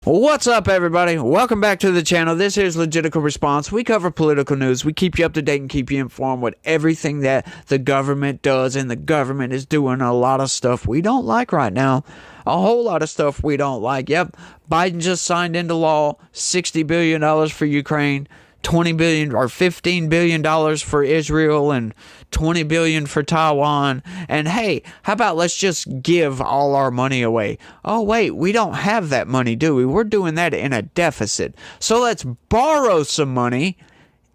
What's up, everybody? Welcome back to the channel. This is Legitical Response. We cover political news. We keep you up to date and keep you informed with everything that the government does, and the government is doing a lot of stuff we don't like right now. A whole lot of stuff we don't like. Yep, Biden just signed into law $60 billion for Ukraine, $20 billion or $15 billion for Israel, and $20 billion for Taiwan. And hey, how about let's just give all our money away? Oh wait, we don't have that money, do we? We're doing that in a deficit. So let's borrow some money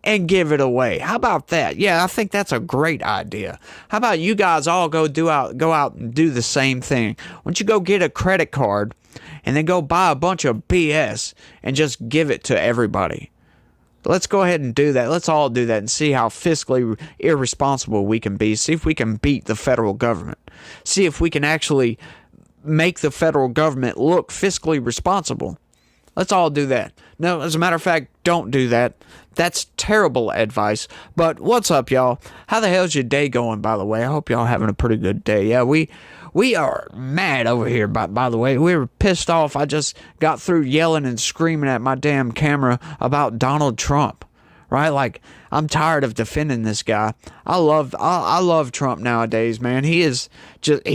and give it away. How about that? Yeah, I think that's a great idea. How about you guys all go out and do the same thing? Why don't you go get a credit card and then go buy a bunch of BS and just give it to everybody? Let's go ahead and do that. Let's all do that and see how fiscally irresponsible we can be. See if we can beat the federal government. See if we can actually make the federal government look fiscally responsible. Let's all do that. No, as a matter of fact, don't do that. That's terrible advice. But what's up, y'all? How the hell's your day going, by the way? I hope y'all having a pretty good day. Yeah, we are mad over here, by the way. We were pissed off. I just got through yelling and screaming at my damn camera about Donald Trump, right? Like, I'm tired of defending this guy. I love Trump nowadays, man. He's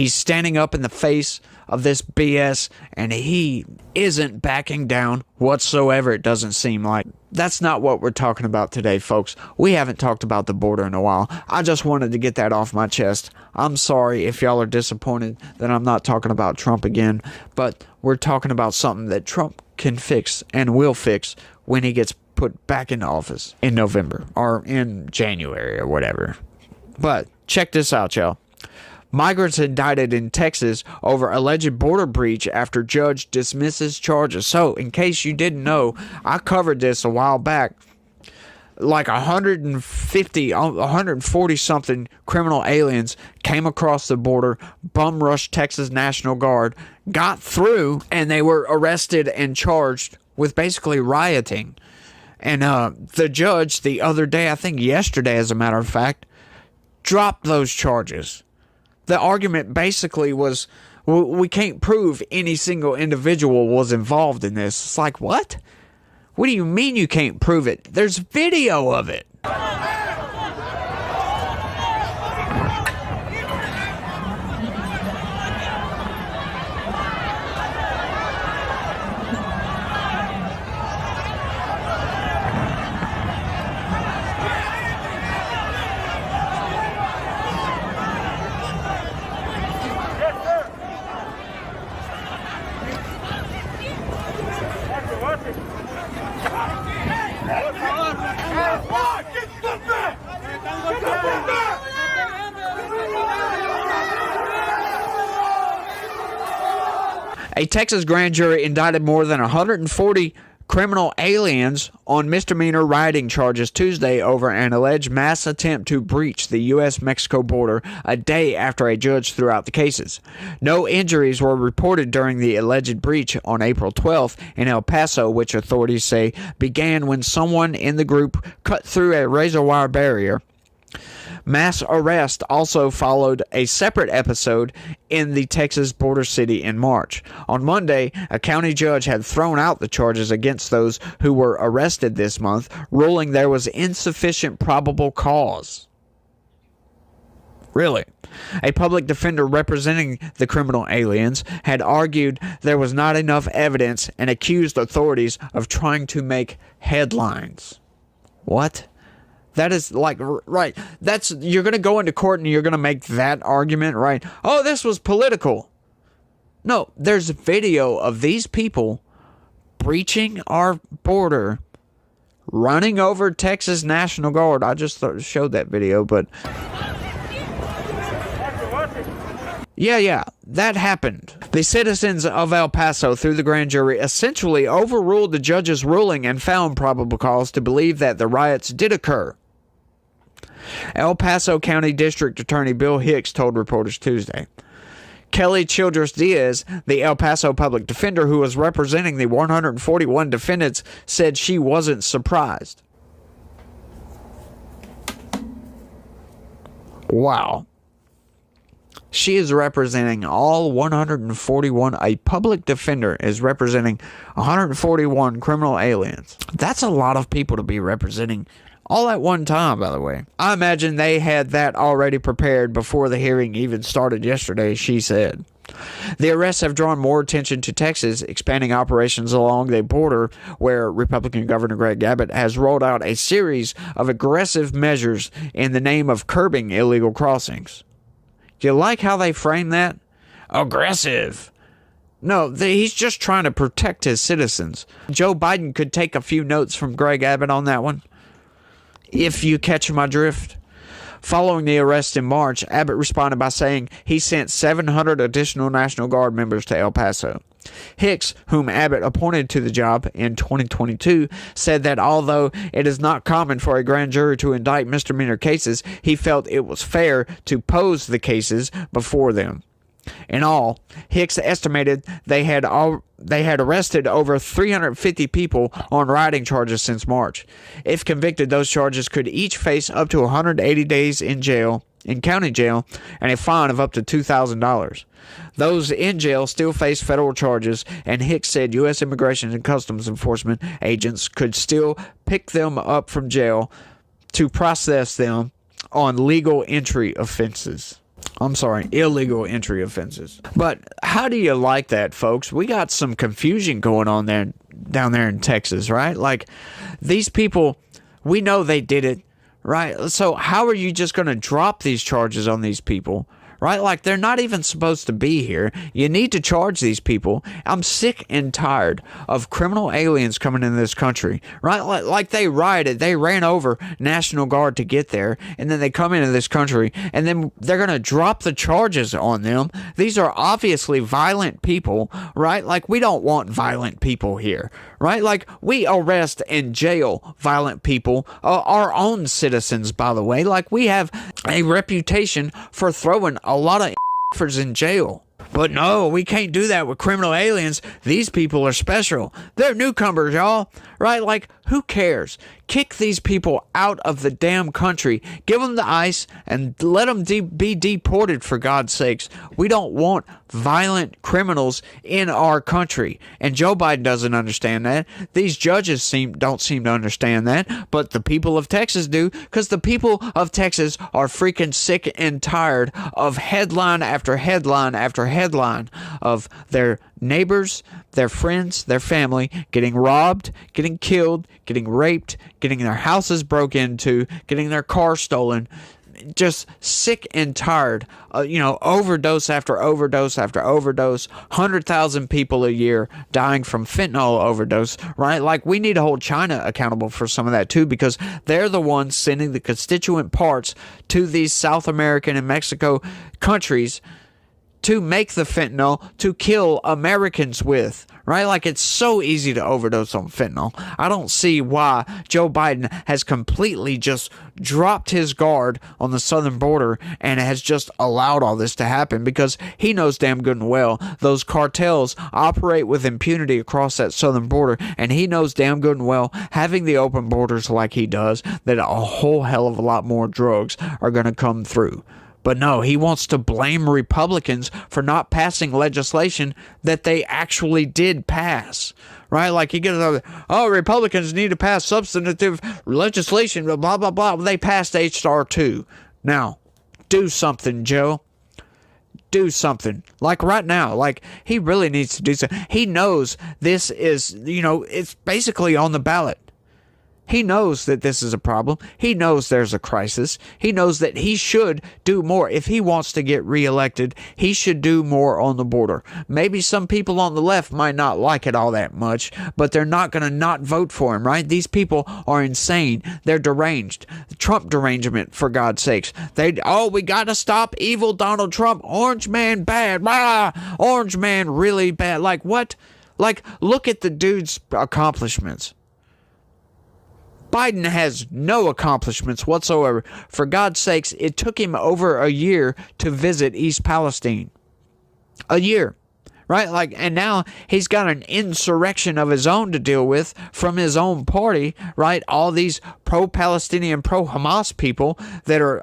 standing up in the face of this BS, and he isn't backing down whatsoever, it doesn't seem like. That's not what we're talking about today, folks. We haven't talked about the border in a while. I just wanted to get that off my chest. I'm sorry if y'all are disappointed that I'm not talking about Trump again, but we're talking about something that Trump can fix and will fix when he gets put back into office in November or in January or whatever. But check this out, y'all. Migrants indicted in Texas over alleged border breach after judge dismisses charges. So, in case you didn't know, I covered this a while back. Like 140 something criminal aliens came across the border, bum rushed Texas National Guard, got through, and they were arrested and charged with basically rioting. And the judge the other day, I think yesterday as a matter of fact, dropped those charges. The argument basically was, we can't prove any single individual was involved in this. It's like, what? What do you mean you can't prove it? There's video of it. A Texas grand jury indicted more than 140 criminal aliens on misdemeanor rioting charges Tuesday over an alleged mass attempt to breach the U.S.-Mexico border a day after a judge threw out the cases. No injuries were reported during the alleged breach on April 12th in El Paso, which authorities say began when someone in the group cut through a razor wire barrier. Mass arrest also followed a separate episode in the Texas border city in March. On Monday, a county judge had thrown out the charges against those who were arrested this month, ruling there was insufficient probable cause. Really? A public defender representing the criminal aliens had argued there was not enough evidence and accused authorities of trying to make headlines. What? That is like, right, you're going to go into court and you're going to make that argument, right? Oh, this was political. No, there's video of these people breaching our border, running over Texas National Guard. I just showed that video, but yeah, that happened. The citizens of El Paso, through the grand jury, essentially overruled the judge's ruling and found probable cause to believe that the riots did occur. El Paso County District Attorney Bill Hicks told reporters Tuesday. Kelly Childress Diaz, the El Paso public defender who was representing the 141 defendants, said she wasn't surprised. Wow. She is representing all 141. A public defender is representing 141 criminal aliens. That's a lot of people to be representing all at one time, by the way. I imagine they had that already prepared before the hearing even started yesterday, she said. The arrests have drawn more attention to Texas, expanding operations along the border where Republican Governor Greg Abbott has rolled out a series of aggressive measures in the name of curbing illegal crossings. Do you like how they frame that? Aggressive. No, he's just trying to protect his citizens. Joe Biden could take a few notes from Greg Abbott on that one, if you catch my drift. Following the arrest in March, Abbott responded by saying he sent 700 additional National Guard members to El Paso. Hicks, whom Abbott appointed to the job in 2022, said that although it is not common for a grand jury to indict misdemeanor cases, he felt it was fair to pose the cases before them. In all, Hicks estimated they had arrested over 350 people on rioting charges since March. If convicted, those charges could each face up to 180 days in county jail, and a fine of up to $2,000. Those in jail still face federal charges, and Hicks said U.S. Immigration and Customs Enforcement agents could still pick them up from jail to process them on illegal entry offenses. But how do you like that, folks? We got some confusion going on down there in Texas, right? Like, these people, we know they did it, right? So how are you just going to drop these charges on these people? Right? Like, they're not even supposed to be here. You need to charge these people. I'm sick and tired of criminal aliens coming into this country. Right? Like they rioted. They ran over National Guard to get there. And then they come into this country. And then they're going to drop the charges on them. These are obviously violent people. Right? Like, we don't want violent people here. Right? Like, we arrest and jail violent people. Our own citizens, by the way. Like, we have a reputation for throwing a lot of f***ers in jail. But no, we can't do that with criminal aliens. These people are special. They're newcomers, y'all. Right? Like, who cares? Kick these people out of the damn country. Give them the ice and let them be deported, for God's sakes. We don't want violent criminals in our country. And Joe Biden doesn't understand that. These judges don't seem to understand that. But the people of Texas do, because the people of Texas are freaking sick and tired of headline after headline after headline of their neighbors, their friends, their family getting robbed, getting killed, getting raped, getting their houses broke into, getting their cars stolen. Just sick and tired. Overdose after overdose after overdose. 100,000 people a year dying from fentanyl overdose, right? Like, we need to hold China accountable for some of that too, because they're the ones sending the constituent parts to these South American and Mexico countries to make the fentanyl to kill Americans with, right? Like, it's so easy to overdose on fentanyl. I don't see why Joe Biden has completely just dropped his guard on the southern border and has just allowed all this to happen, because he knows damn good and well those cartels operate with impunity across that southern border, and he knows damn good and well, having the open borders like he does, that a whole hell of a lot more drugs are going to come through. But no, he wants to blame Republicans for not passing legislation that they actually did pass. Right? Like, he gets, Republicans need to pass substantive legislation, blah, blah, blah. They passed H.R. 2. Now, do something, Joe. Do something. Like, right now. Like, he really needs to do something. He knows this is, it's basically on the ballot. He knows that this is a problem. He knows there's a crisis. He knows that he should do more. If he wants to get reelected, he should do more on the border. Maybe some people on the left might not like it all that much, but they're not going to not vote for him, right? These people are insane. They're deranged. Trump derangement, for God's sakes. We got to stop evil Donald Trump. Orange man bad. Orange man really bad. Like, what? Like, look at the dude's accomplishments. Biden has no accomplishments whatsoever. For God's sakes, it took him over a year to visit East Palestine. A year. right? Like, and now he's got an insurrection of his own to deal with from his own party, right? All these pro-Palestinian, pro-Hamas people that are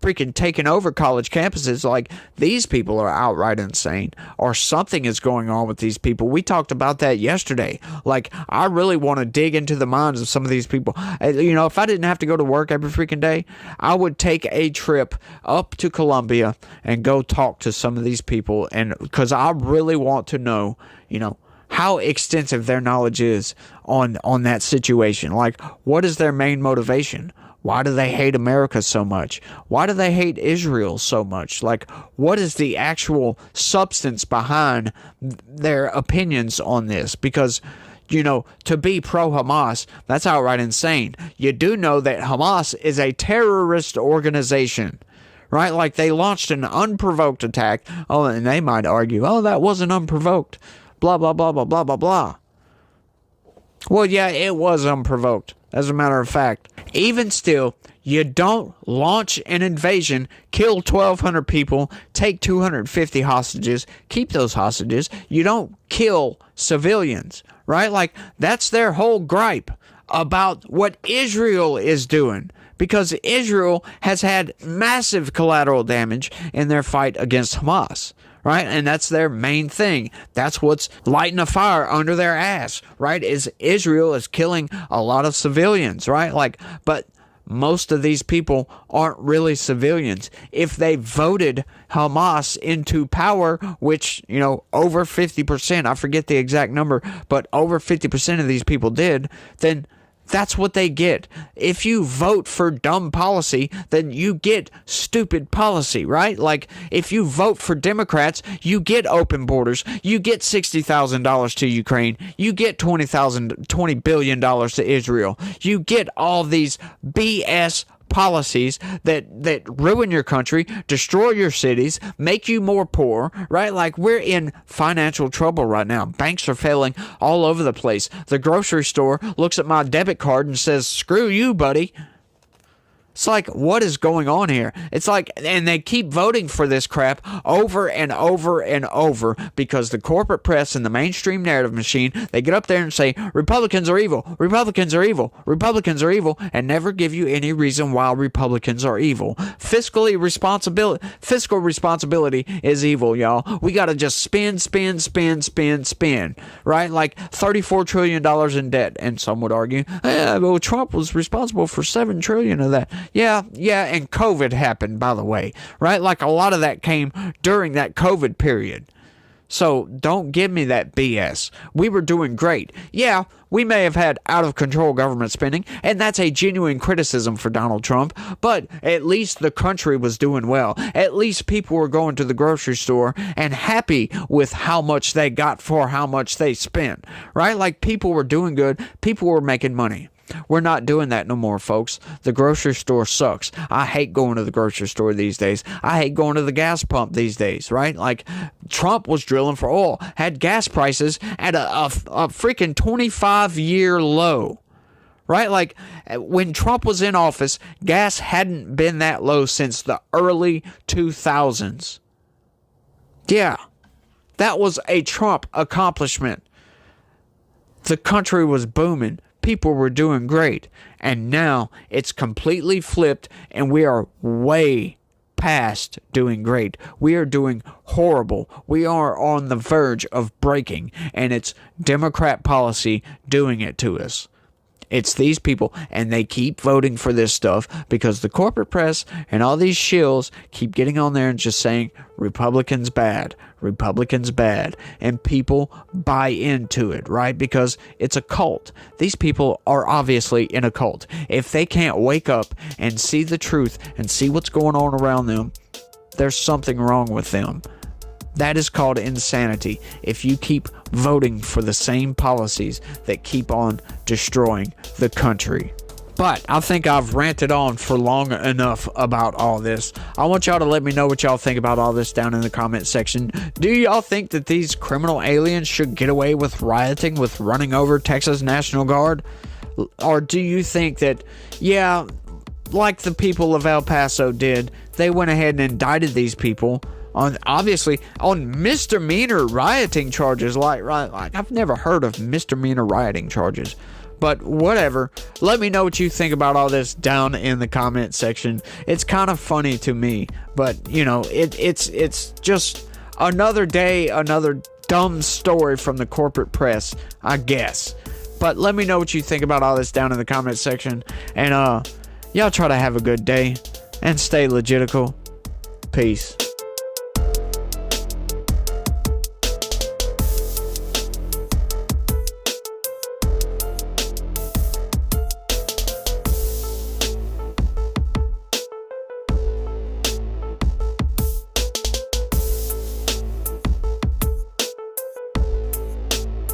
freaking taking over college campuses. Like, these people are outright insane, or something is going on with these people. We talked about that yesterday. Like, I really want to dig into the minds of some of these people. You know, if I didn't have to go to work every freaking day, I would take a trip up to Colombia and go talk to some of these people, and because I really want to know, you know, how extensive their knowledge is on that situation. Like, what is their main motivation? Why do they hate America so much? Why do they hate Israel so much? Like, what is the actual substance behind their opinions on this? Because, you know, to be pro-Hamas, that's outright insane. You do know that Hamas is a terrorist organization, right? Like, they launched an unprovoked attack. Oh, and they might argue, oh, that wasn't unprovoked. Blah, blah, blah, blah, blah, blah, blah. Well, yeah, it was unprovoked, as a matter of fact. Even still, you don't launch an invasion, kill 1,200 people, take 250 hostages, keep those hostages. You don't kill civilians, right? Like, that's their whole gripe about what Israel is doing. Because Israel has had massive collateral damage in their fight against Hamas, right? And that's their main thing. That's what's lighting a fire under their ass, right? Is Israel is killing a lot of civilians, right? Like, but most of these people aren't really civilians. If they voted Hamas into power, which, you know, over 50%, I forget the exact number, but over 50% of these people did, then that's what they get. If you vote for dumb policy, then you get stupid policy, right? Like, if you vote for Democrats, you get open borders, you get $60,000 to Ukraine, you get $20 billion to Israel, you get all these BS policies that ruin your country, destroy your cities, make you more poor, right? Like, we're in financial trouble right now. Banks are failing all over the place. The grocery store looks at my debit card and says, screw you, buddy. It's like, what is going on here? It's like, and they keep voting for this crap over and over and over because the corporate press and the mainstream narrative machine, they get up there and say, Republicans are evil, Republicans are evil, Republicans are evil, and never give you any reason why Republicans are evil. Fiscal responsibility is evil, y'all. We got to just spend, right? Like $34 trillion in debt. And some would argue, well, Trump was responsible for $7 trillion of that. Yeah, and COVID happened, by the way, right? Like, a lot of that came during that COVID period. So don't give me that BS. We were doing great. Yeah, we may have had out-of-control government spending, and that's a genuine criticism for Donald Trump, but at least the country was doing well. At least people were going to the grocery store and happy with how much they got for how much they spent, right? Like, people were doing good. People were making money. We're not doing that no more, folks. The grocery store sucks. I hate going to the grocery store these days. I hate going to the gas pump these days, right? Like, Trump was drilling for oil, had gas prices at a freaking 25-year low, right? Like, when Trump was in office, gas hadn't been that low since the early 2000s. Yeah, that was a Trump accomplishment. The country was booming. People were doing great, and now it's completely flipped, and we are way past doing great. We are doing horrible. We are on the verge of breaking, and it's Democrat policy doing it to us. It's these people, and they keep voting for this stuff because the corporate press and all these shills keep getting on there and just saying, Republicans bad, Republicans bad, and people buy into it, right? Because it's a cult. These people are obviously in a cult. If they can't wake up and see the truth and see what's going on around them, there's something wrong with them. That is called insanity. If you keep voting for the same policies that keep on destroying the country. But I think I've ranted on for long enough about all this. I want y'all to let me know what y'all think about all this down in the comment section. Do y'all think that these criminal aliens should get away with rioting, with running over Texas National Guard? Or do you think that, yeah, like the people of El Paso did, they went ahead and indicted these people, obviously on misdemeanor rioting charges. Like I've never heard of misdemeanor rioting charges. But whatever. Let me know what you think about all this down in the comment section. It's kind of funny to me, but it's just another day, another dumb story from the corporate press, I guess. But let me know what you think about all this down in the comment section. And y'all try to have a good day and stay legitical. Peace.